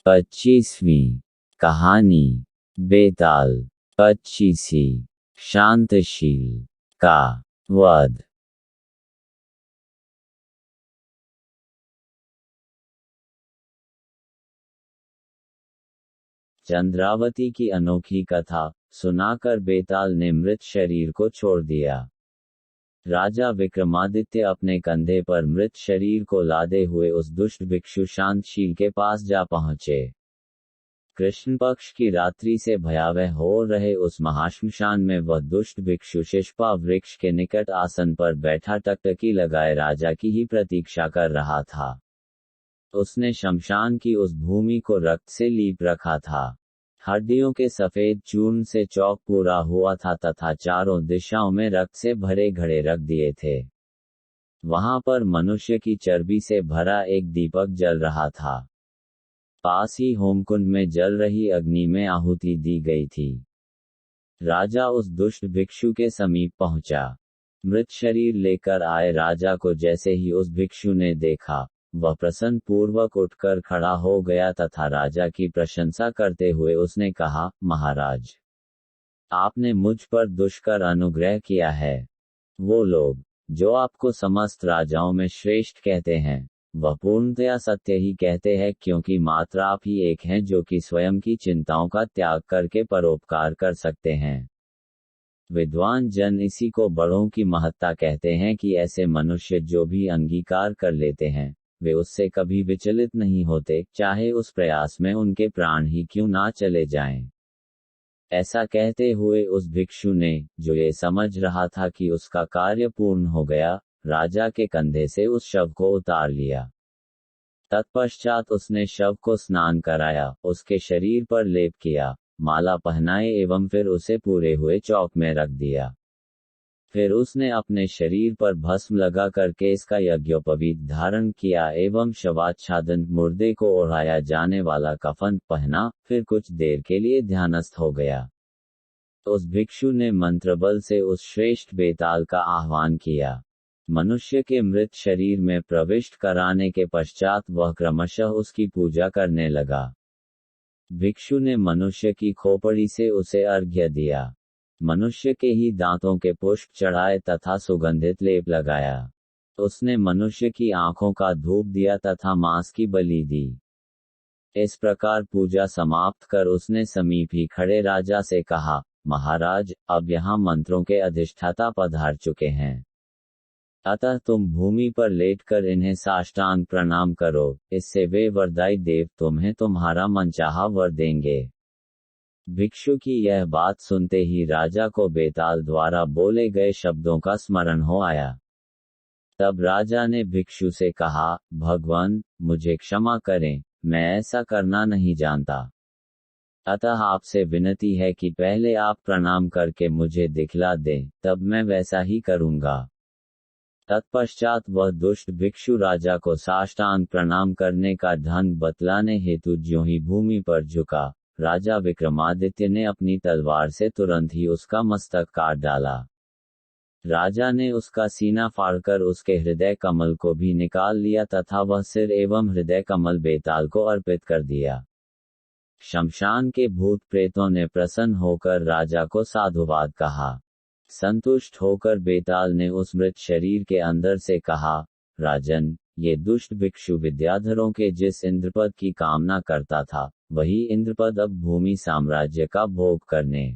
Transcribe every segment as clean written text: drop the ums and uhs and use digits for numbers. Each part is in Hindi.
25वीं कहानी बेताल। 25सी शांतशील का वध। चंद्रावती की अनोखी कथा सुनाकर बेताल ने मृत शरीर को छोड़ दिया। राजा विक्रमादित्य अपने कंधे पर मृत शरीर को लादे हुए उस दुष्ट भिक्षु शांतशील के पास जा पहुंचे। कृष्ण पक्ष की रात्रि से भयावह हो रहे उस महाश्मशान में वह दुष्ट भिक्षु शिशपा वृक्ष के निकट आसन पर बैठा टकटकी लगाए राजा की ही प्रतीक्षा कर रहा था। उसने शमशान की उस भूमि को रक्त से लीप रखा था। हड्डियों के सफेद चूर्ण से चौक पूरा हुआ था तथा चारों दिशाओं में रक्त से भरे घड़े रख दिए थे। वहां पर मनुष्य की चर्बी से भरा एक दीपक जल रहा था। पास ही होमकुंड में जल रही अग्नि में आहुति दी गई थी। राजा उस दुष्ट भिक्षु के समीप पहुंचा। मृत शरीर लेकर आए राजा को जैसे ही उस भिक्षु ने देखा, वह प्रसन्न पूर्वक उठकर खड़ा हो गया तथा राजा की प्रशंसा करते हुए उसने कहा, महाराज, आपने मुझ पर दुष्कर अनुग्रह किया है। वो लोग जो आपको समस्त राजाओं में श्रेष्ठ कहते हैं, वह पूर्णतया सत्य ही कहते हैं, क्योंकि मात्र आप ही एक हैं जो कि स्वयं की चिंताओं का त्याग करके परोपकार कर सकते हैं। विद्वान जन इसी को बड़ों की महत्ता कहते हैं कि ऐसे मनुष्य जो भी अंगीकार कर लेते हैं, वे उससे कभी विचलित नहीं होते, चाहे उस प्रयास में उनके प्राण ही क्यों ना चले जाएं। ऐसा कहते हुए उस भिक्षु ने, जो ये समझ रहा था कि उसका कार्य पूर्ण हो गया, राजा के कंधे से उस शव को उतार लिया। तत्पश्चात उसने शव को स्नान कराया, उसके शरीर पर लेप किया, माला पहनाए एवं फिर उसे पूरे हुए चौक में रख दिया। फिर उसने अपने शरीर पर भस्म लगा करके इसका यज्ञोपवीत धारण किया एवं शवाच्छादन मुर्दे को ओढ़ाया जाने वाला कफन पहना, फिर कुछ देर के लिए ध्यानस्थ हो गया। उस भिक्षु ने मंत्रबल से उस श्रेष्ठ बेताल का आह्वान किया। मनुष्य के मृत शरीर में प्रविष्ट कराने के पश्चात वह क्रमशः उसकी पूजा करने लगा। भिक्षु ने मनुष्य की खोपड़ी से उसे अर्घ्य दिया। मनुष्य के ही दांतों के पुष्प चढ़ाए तथा सुगंधित लेप लगाया। उसने मनुष्य की आंखों का धूप दिया तथा मांस की बलि दी। इस प्रकार पूजा समाप्त कर उसने समीप ही खड़े राजा से कहा, महाराज, अब यहाँ मंत्रों के अधिष्ठाता पधार चुके हैं, अतः तुम भूमि पर लेटकर इन्हें साष्टांग प्रणाम करो, इससे वे वरदायी देव तुम्हें तुम्हारा मनचाहा वर देंगे। भिक्षु की यह बात सुनते ही राजा को बेताल द्वारा बोले गए शब्दों का स्मरण हो आया। तब राजा ने भिक्षु से कहा, भगवान, मुझे क्षमा करें, मैं ऐसा करना नहीं जानता। अतः आपसे विनती है कि पहले आप प्रणाम करके मुझे दिखला दें, तब मैं वैसा ही करूंगा। तत्पश्चात वह दुष्ट भिक्षु राजा को साष्टांग प्रणाम करने का ढंग बतलाने हेतु ज्यों ही भूमि पर झुका, राजा विक्रमादित्य ने अपनी तलवार से तुरंत ही उसका मस्तक काट डाला। राजा ने उसका सीना फाड़कर उसके हृदय कमल को भी निकाल लिया तथा वह सिर एवं हृदय कमल बेताल को अर्पित कर दिया। शमशान के भूत प्रेतों ने प्रसन्न होकर राजा को साधुवाद कहा। संतुष्ट होकर बेताल ने उस मृत शरीर के अंदर से कहा, राजन, ये दुष्ट भिक्षु विद्याधरों के जिस इंद्रपद की कामना करता था, वही इंद्रपद अब भूमि साम्राज्य का भोग करने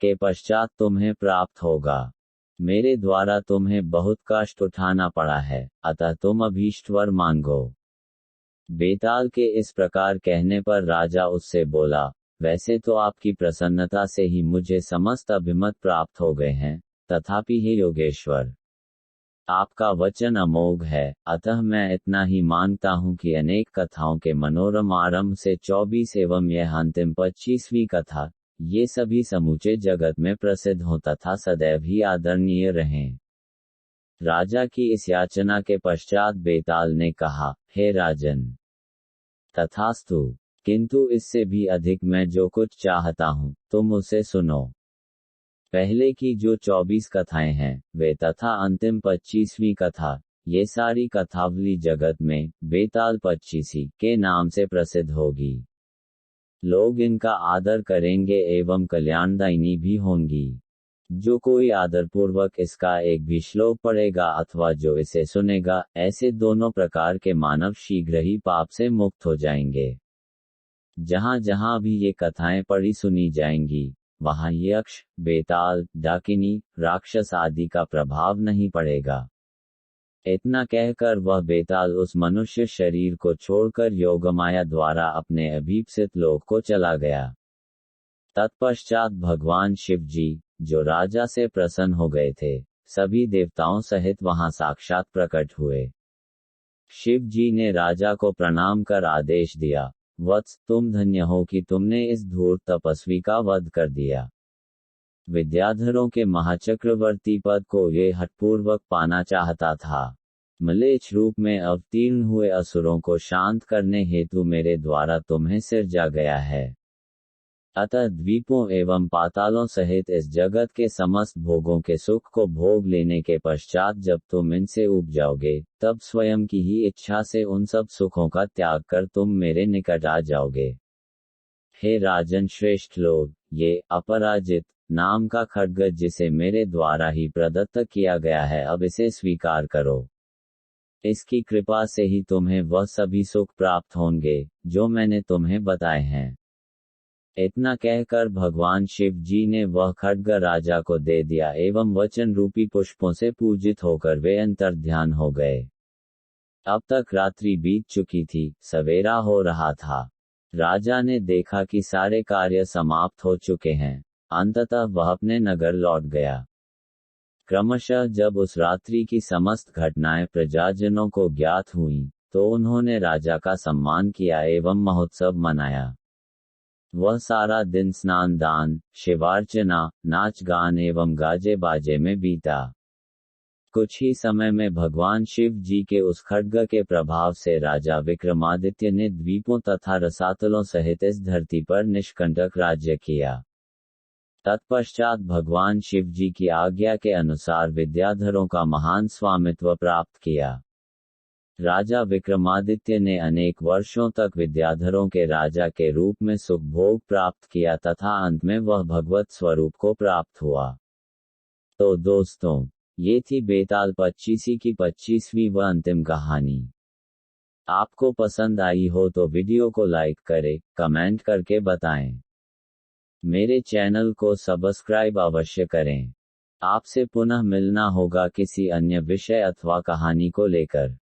के पश्चात तुम्हें प्राप्त होगा। मेरे द्वारा तुम्हें बहुत कष्ट उठाना पड़ा है, अतः तुम अभीष्ट वर मांगो। बेताल के इस प्रकार कहने पर राजा उससे बोला, वैसे तो आपकी प्रसन्नता से ही मुझे समस्त अभिमत प्राप्त हो गए हैं, तथापि हे योगेश्वर, आपका वचन अमोघ है, अतः मैं इतना ही मानता हूँ कि अनेक कथाओं के मनोरम आरंभ से 24 एवं यह अंतिम 25वीं कथा, ये सभी समूचे जगत में प्रसिद्ध हों तथा सदैव ही आदरणीय रहें। राजा की इस याचना के पश्चात बेताल ने कहा, हे राजन, तथास्तु, किंतु इससे भी अधिक मैं जो कुछ चाहता हूँ, तुम उसे सुनो। पहले की जो 24 कथाएं हैं, वे तथा अंतिम 25वीं कथा, ये सारी कथावली जगत में बेताल पच्चीसी के नाम से प्रसिद्ध होगी। लोग इनका आदर करेंगे एवं कल्याणदायिनी भी होंगी। जो कोई आदरपूर्वक इसका एक भी श्लोक पढ़ेगा अथवा जो इसे सुनेगा, ऐसे दोनों प्रकार के मानव शीघ्र ही पाप से मुक्त हो जाएंगे। जहां जहां भी ये कथाएं पढ़ी सुनी जाएंगी, वहां यक्ष, बेताल, डाकिनी, राक्षस आदि का प्रभाव नहीं पड़ेगा। इतना कहकर वह बेताल उस मनुष्य शरीर को छोड़कर योगमाया द्वारा अपने अभीप्सित लोक को चला गया। तत्पश्चात भगवान शिव जी, जो राजा से प्रसन्न हो गए थे, सभी देवताओं सहित वहां साक्षात प्रकट हुए। शिव जी ने राजा को प्रणाम कर आदेश दिया, वत्स, तुम धन्य हो कि तुमने इस धूर्त तपस्वी का वध कर दिया। विद्याधरों के महाचक्रवर्ती पद को ये हठपूर्वक पाना चाहता था। म्लेच्छ रूप में अवतीर्ण हुए असुरों को शांत करने हेतु मेरे द्वारा तुम्हें सिरजा गया है। अतः द्वीपों एवं पातालों सहित इस जगत के समस्त भोगों के सुख को भोग लेने के पश्चात जब तुम इनसे ऊब जाओगे, तब स्वयं की ही इच्छा से उन सब सुखों का त्याग कर तुम मेरे निकट आ जाओगे। हे राजन श्रेष्ठ लोग, ये अपराजित नाम का खड्ग जिसे मेरे द्वारा ही प्रदत्त किया गया है, अब इसे स्वीकार करो। इसकी कृपा से ही तुम्हें वह सभी सुख प्राप्त होंगे जो मैंने तुम्हें बताए हैं। इतना कहकर भगवान शिव जी ने वह खड्ग राजा को दे दिया एवं वचन रूपी पुष्पों से पूजित होकर वे अंतर्ध्यान हो गए। अब तक रात्रि बीत चुकी थी, सवेरा हो रहा था। राजा ने देखा कि सारे कार्य समाप्त हो चुके हैं। अंततः वह अपने नगर लौट गया। क्रमशः जब उस रात्रि की समस्त घटनाएं प्रजाजनों को ज्ञात हुईं, तो उन्होंने राजा का सम्मान किया एवं महोत्सव मनाया। वह सारा दिन स्नान दान, शिवार्चना, नाच गान एवं गाजे बाजे में बीता। कुछ ही समय में भगवान शिव जी के उस खड्ग के प्रभाव से राजा विक्रमादित्य ने द्वीपों तथा रसातलों सहित इस धरती पर निष्कंटक राज्य किया। तत्पश्चात भगवान शिव जी की आज्ञा के अनुसार विद्याधरों का महान स्वामित्व प्राप्त किया। राजा विक्रमादित्य ने अनेक वर्षों तक विद्याधरों के राजा के रूप में सुख भोग प्राप्त किया तथा अंत में वह भगवत स्वरूप को प्राप्त हुआ। तो दोस्तों, ये थी बेताल पच्चीसी की 25वीं व अंतिम कहानी। आपको पसंद आई हो तो वीडियो को लाइक करें, कमेंट करके बताएं। मेरे चैनल को सब्सक्राइब अवश्य करें। आपसे पुनः मिलना होगा किसी अन्य विषय अथवा कहानी को लेकर।